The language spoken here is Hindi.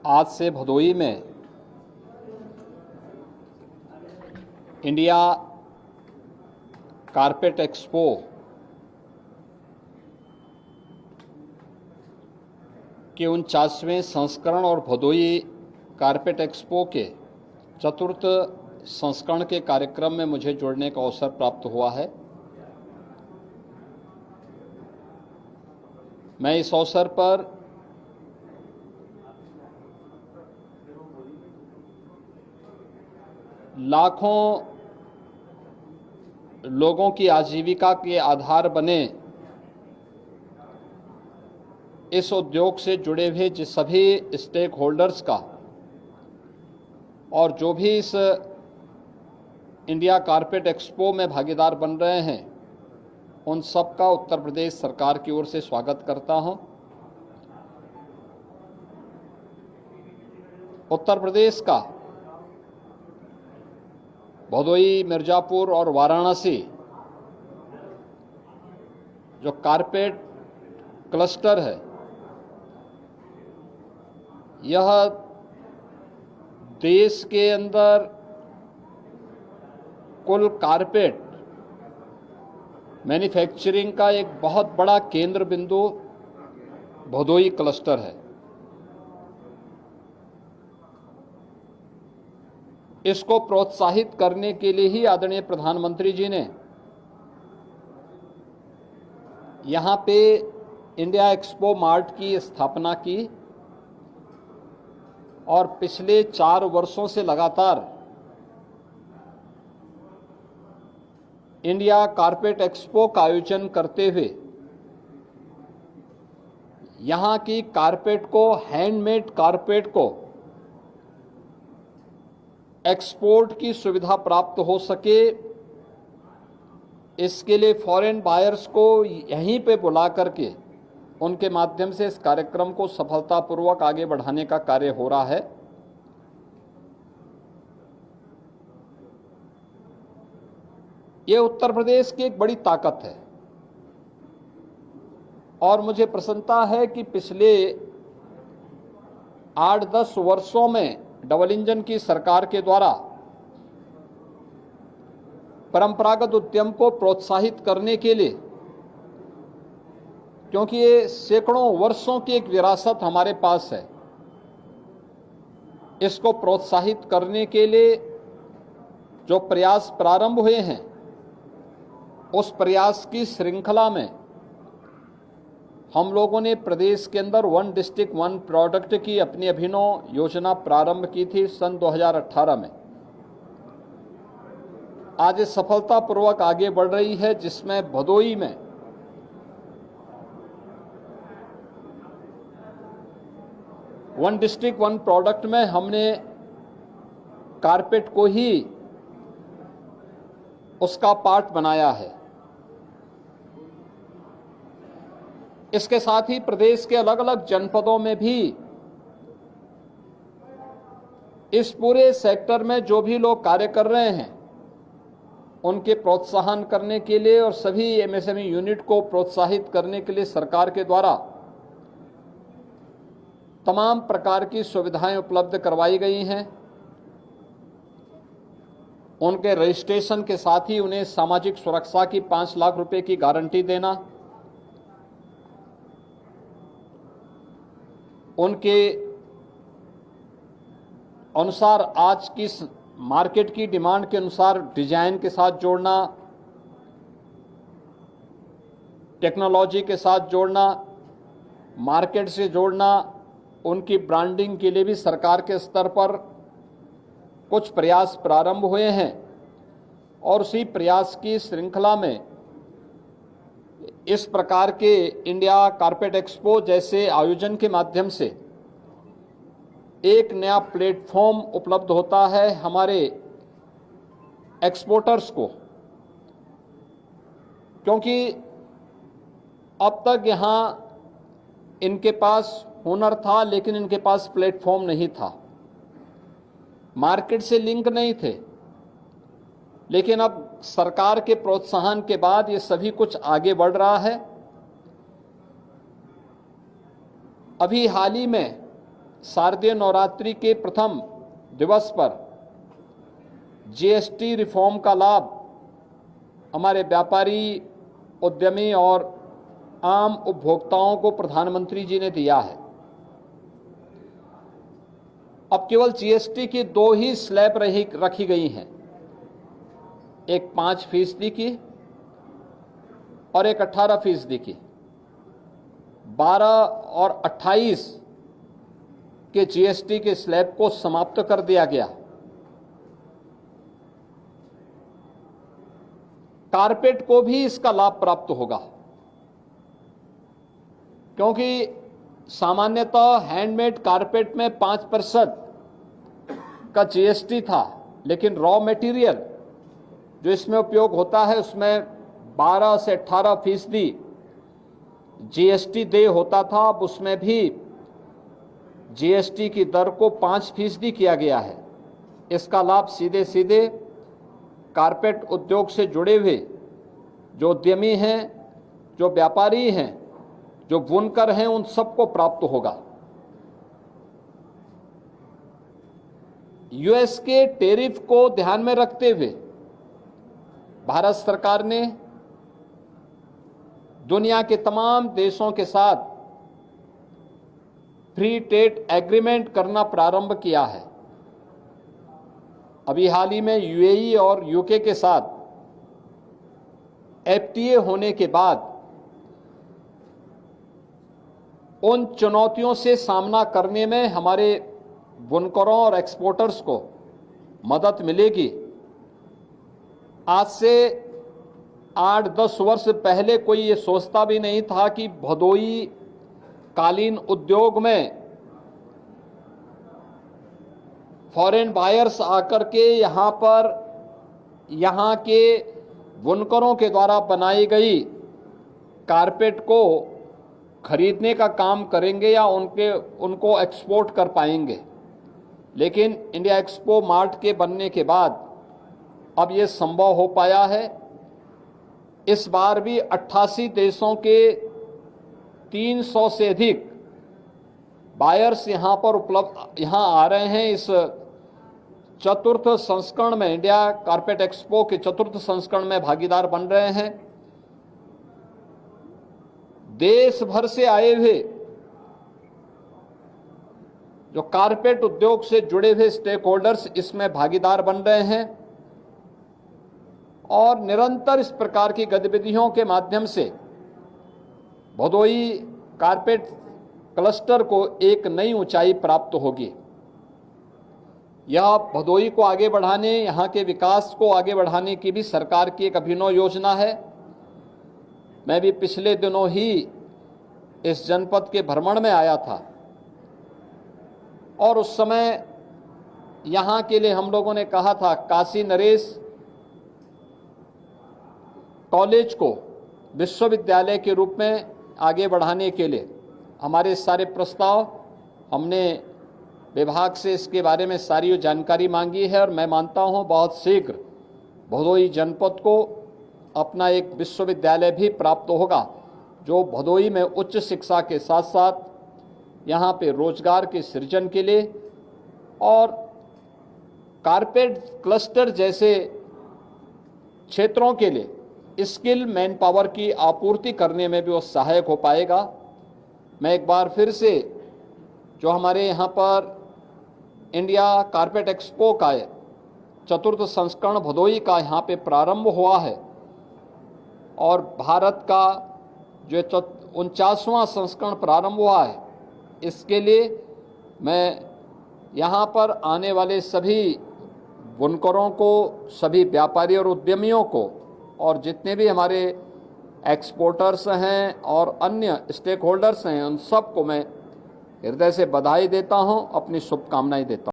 आज से भदोही में इंडिया कारपेट एक्सपो के 49वें संस्करण और भदोही कारपेट एक्सपो के चतुर्थ संस्करण के कार्यक्रम में मुझे जुड़ने का अवसर प्राप्त हुआ है। मैं इस अवसर पर लाखों लोगों की आजीविका के आधार बने इस उद्योग से जुड़े हुए जिस सभी स्टेक होल्डर्स का और जो भी इस इंडिया कारपेट एक्सपो में भागीदार बन रहे हैं, उन सब का उत्तर प्रदेश सरकार की ओर से स्वागत करता हूं। उत्तर प्रदेश का भदोही, मिर्जापुर और वाराणसी जो कारपेट क्लस्टर है, यह देश के अंदर कुल कारपेट मैन्युफैक्चरिंग का एक बहुत बड़ा केंद्र बिंदु भदोही क्लस्टर है। इसको प्रोत्साहित करने के लिए ही आदरणीय प्रधानमंत्री जी ने यहाँ पे इंडिया एक्सपो मार्ट की स्थापना की और पिछले 4 वर्षों से लगातार इंडिया कारपेट एक्सपो का आयोजन करते हुए यहाँ की कारपेट को, हैंडमेड कारपेट को एक्सपोर्ट की सुविधा प्राप्त हो सके, इसके लिए फॉरेन बायर्स को यहीं पे बुला करके उनके माध्यम से इस कार्यक्रम को सफलतापूर्वक आगे बढ़ाने का कार्य हो रहा है। ये उत्तर प्रदेश की एक बड़ी ताकत है और मुझे प्रसन्नता है कि पिछले 8-10 वर्षों में डबल इंजन की सरकार के द्वारा परंपरागत उद्यम को प्रोत्साहित करने के लिए, क्योंकि ये सैकड़ों वर्षों की एक विरासत हमारे पास है, इसको प्रोत्साहित करने के लिए जो प्रयास प्रारंभ हुए हैं, उस प्रयास की श्रृंखला में हम लोगों ने प्रदेश के अंदर 1 डिस्ट्रिक्ट 1 प्रोडक्ट की अपनी अभिनव योजना प्रारंभ की थी सन 2018 में। आज ये सफलतापूर्वक आगे बढ़ रही है, जिसमें भदोही में वन डिस्ट्रिक्ट 1 प्रोडक्ट में हमने कारपेट को ही उसका पार्ट बनाया है। इसके साथ ही प्रदेश के अलग अलग जनपदों में भी इस पूरे सेक्टर में जो भी लोग कार्य कर रहे हैं, उनके प्रोत्साहन करने के लिए और सभी एमएसएमई यूनिट को प्रोत्साहित करने के लिए सरकार के द्वारा तमाम प्रकार की सुविधाएं उपलब्ध करवाई गई हैं। उनके रजिस्ट्रेशन के साथ ही उन्हें सामाजिक सुरक्षा की 5 लाख रुपए की गारंटी देना, उनके अनुसार आज की मार्केट की डिमांड के अनुसार डिजाइन के साथ जोड़ना, टेक्नोलॉजी के साथ जोड़ना, मार्केट से जोड़ना, उनकी ब्रांडिंग के लिए भी सरकार के स्तर पर कुछ प्रयास प्रारंभ हुए हैं और उसी प्रयास की श्रृंखला में इस प्रकार के इंडिया कारपेट एक्सपो जैसे आयोजन के माध्यम से एक नया प्लेटफॉर्म उपलब्ध होता है हमारे एक्सपोर्टर्स को, क्योंकि अब तक यहाँ इनके पास हुनर था लेकिन इनके पास प्लेटफॉर्म नहीं था, मार्केट से लिंक नहीं थे। लेकिन अब सरकार के प्रोत्साहन के बाद ये सभी कुछ आगे बढ़ रहा है। अभी हाल ही में शारदीय नवरात्रि के प्रथम दिवस पर जीएसटी रिफॉर्म का लाभ हमारे व्यापारी, उद्यमी और आम उपभोक्ताओं को प्रधानमंत्री जी ने दिया है। अब केवल जीएसटी की 2 ही स्लैब रखी गई हैं, एक 5% की और एक 18% की। 12 और 28 के जीएसटी के स्लैब को समाप्त कर दिया गया। कारपेट को भी इसका लाभ प्राप्त होगा, क्योंकि सामान्यतः हैंडमेड कारपेट में 5% का जीएसटी था, लेकिन रॉ मटेरियल जो इसमें उपयोग होता है उसमें 12 से 18% जीएसटी देय होता था। अब उसमें भी जीएसटी की दर को 5% किया गया है। इसका लाभ सीधे सीधे कारपेट उद्योग से जुड़े हुए जो उद्यमी हैं, जो व्यापारी हैं, जो बुनकर हैं, उन सबको प्राप्त होगा। यूएस के टैरिफ को ध्यान में रखते हुए भारत सरकार ने दुनिया के तमाम देशों के साथ फ्री ट्रेड एग्रीमेंट करना प्रारंभ किया है। अभी हाल ही में यूएई और यूके के साथ एफटीए होने के बाद उन चुनौतियों से सामना करने में हमारे बुनकरों और एक्सपोर्टर्स को मदद मिलेगी। आज से 8-10 वर्ष पहले कोई ये सोचता भी नहीं था कि भदोई कालीन उद्योग में फॉरेन बायर्स आकर के यहाँ के बुनकरों के द्वारा बनाई गई कारपेट को खरीदने का काम करेंगे या उनको एक्सपोर्ट कर पाएंगे। लेकिन इंडिया एक्सपो मार्ट के बनने के बाद अब ये संभव हो पाया है। इस बार भी 88 देशों के 300 से अधिक बायर्स यहाँ आ रहे हैं। इस चतुर्थ संस्करण में, इंडिया कारपेट एक्सपो के चतुर्थ संस्करण में भागीदार बन रहे हैं। देश भर से आए हुए जो कारपेट उद्योग से जुड़े हुए स्टेक होल्डर्स इसमें भागीदार बन रहे हैं और निरंतर इस प्रकार की गतिविधियों के माध्यम से भदोई कारपेट क्लस्टर को एक नई ऊंचाई प्राप्त होगी। यह भदोई को आगे बढ़ाने, यहाँ के विकास को आगे बढ़ाने की भी सरकार की एक अभिनव योजना है। मैं भी पिछले दिनों ही इस जनपद के भ्रमण में आया था और उस समय यहाँ के लिए हम लोगों ने कहा था काशी नरेश कॉलेज को विश्वविद्यालय के रूप में आगे बढ़ाने के लिए हमारे सारे प्रस्ताव, हमने विभाग से इसके बारे में सारी जानकारी मांगी है और मैं मानता हूँ बहुत शीघ्र भदोई जनपद को अपना एक विश्वविद्यालय भी प्राप्त होगा, जो भदोई में उच्च शिक्षा के साथ साथ यहाँ पे रोजगार के सृजन के लिए और कारपेट क्लस्टर जैसे क्षेत्रों के लिए स्किल मैन पावर की आपूर्ति करने में भी वो सहायक हो पाएगा। मैं एक बार फिर से जो हमारे यहाँ पर इंडिया कारपेट एक्सपो का चतुर्थ संस्करण भदोई का यहाँ पे प्रारंभ हुआ है और भारत का जो 49वां संस्करण प्रारंभ हुआ है, इसके लिए मैं यहाँ पर आने वाले सभी बुनकरों को, सभी व्यापारी और उद्यमियों को और जितने भी हमारे एक्सपोर्टर्स हैं और अन्य स्टेक होल्डर्स हैं, उन सबको मैं हृदय से बधाई देता हूँ, अपनी शुभकामनाएं देता हूँ।